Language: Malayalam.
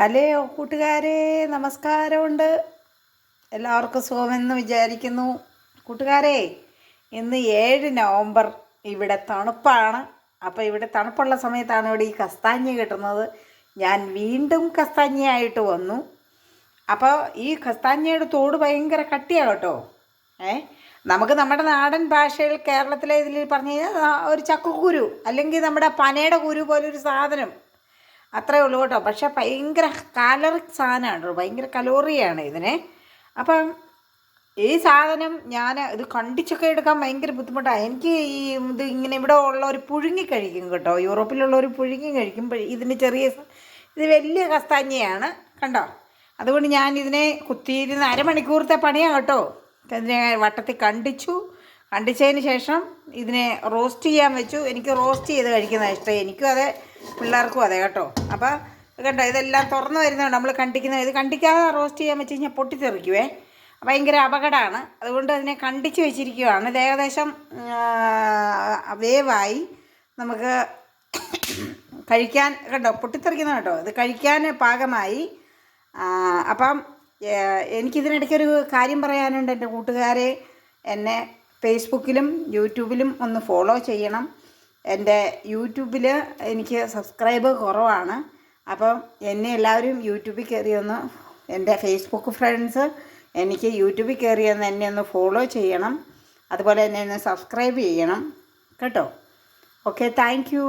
ഹലോ കൂട്ടുകാരെ, നമസ്കാരമുണ്ട്. എല്ലാവർക്കും സുഖമെന്ന് വിചാരിക്കുന്നു. കൂട്ടുകാരെ, ഇന്ന് 7 നവംബർ. ഇവിടെ തണുപ്പാണ്. അപ്പോൾ ഇവിടെ തണുപ്പുള്ള സമയത്താണ് ഇവിടെ ഈ കസ്താഞ്ഞ കിട്ടുന്നത്. ഞാൻ വീണ്ടും കസ്താഞ്ഞയായിട്ട് വന്നു. അപ്പോൾ ഈ കസ്താഞ്ഞയുടെ തോട് ഭയങ്കര കട്ടിയാണ് കേട്ടോ. നമുക്ക് നമ്മുടെ നാടൻ ഭാഷയിൽ കേരളത്തിലെ ഇതിൽ പറഞ്ഞു കഴിഞ്ഞാൽ ഒരു ചക്കക്കുരു അല്ലെങ്കിൽ നമ്മുടെ പനയുടെ കുരു പോലൊരു സാധനം, അത്രേ ഉള്ളൂ കേട്ടോ. പക്ഷേ ഭയങ്കര കാലറിക് സാധനമാണ് കേട്ടോ, ഭയങ്കര കലോറിയാണ് ഇതിന്. അപ്പം ഈ സാധനം ഞാൻ ഇത് കണ്ടിച്ചൊക്കെ എടുക്കാൻ ഭയങ്കര ബുദ്ധിമുട്ടാണ് എനിക്ക്. ഇത് ഇങ്ങനെ ഇവിടെ ഉള്ളവർ പുഴുങ്ങി കഴിക്കും കേട്ടോ, യൂറോപ്പിലുള്ളവർ പുഴുങ്ങി കഴിക്കുമ്പോൾ ഇതിന് ഇത് വലിയ കസ്താഞ്ഞയാണ് കണ്ടോ. അതുകൊണ്ട് ഞാൻ ഇതിനെ കുത്തിയിരുന്ന് അരമണിക്കൂറത്തെ പണിയാണ് കേട്ടോ. ഇതിനെ വട്ടത്തിൽ കണ്ടിച്ചതിന് ശേഷം ഇതിനെ റോസ്റ്റ് ചെയ്യാൻ വെച്ചു. എനിക്ക് റോസ്റ്റ് ചെയ്ത് കഴിക്കുന്നതാണ് ഇഷ്ടം, എനിക്കും അതെ പിള്ളേർക്കും അതെ കേട്ടോ. അപ്പോൾ കണ്ടോ, ഇതെല്ലാം തുറന്നു വരുന്നതുകൊണ്ട് നമ്മൾ ഇത് കണ്ടിക്കാതെ റോസ്റ്റ് ചെയ്യാൻ വെച്ച് കഴിഞ്ഞാൽ പൊട്ടിത്തെറിക്കുവേ, ഭയങ്കര അപകടമാണ്. അതുകൊണ്ട് അതിനെ കണ്ടിച്ച് വെച്ചിരിക്കുകയാണ്. ഇത് ഏകദേശം വേവായി നമുക്ക് കഴിക്കാൻ കണ്ടോ, പൊട്ടിത്തെറിക്കുന്ന കേട്ടോ. ഇത് കഴിക്കാൻ പാകമായി. അപ്പം എനിക്കിതിനിടയ്ക്കൊരു കാര്യം പറയാനുണ്ട്. എൻ്റെ കൂട്ടുകാരെ, എന്നെ ഫേസ്ബുക്കിലും യൂട്യൂബിലും ഒന്ന് ഫോളോ ചെയ്യണം. എൻ്റെ യൂട്യൂബിൽ എനിക്ക് സബ്സ്ക്രൈബ് കുറവാണ്. അപ്പം എന്നെ എല്ലാവരും യൂട്യൂബിൽ കയറിയൊന്ന്, എൻ്റെ ഫേസ്ബുക്ക് ഫ്രണ്ട്സ് എനിക്ക് യൂട്യൂബിൽ കയറിയൊന്ന് എന്നെ ഒന്ന് ഫോളോ ചെയ്യണം. അതുപോലെ എന്നെ ഒന്ന് സബ്സ്ക്രൈബ് ചെയ്യണം കേട്ടോ. Okay, thank you.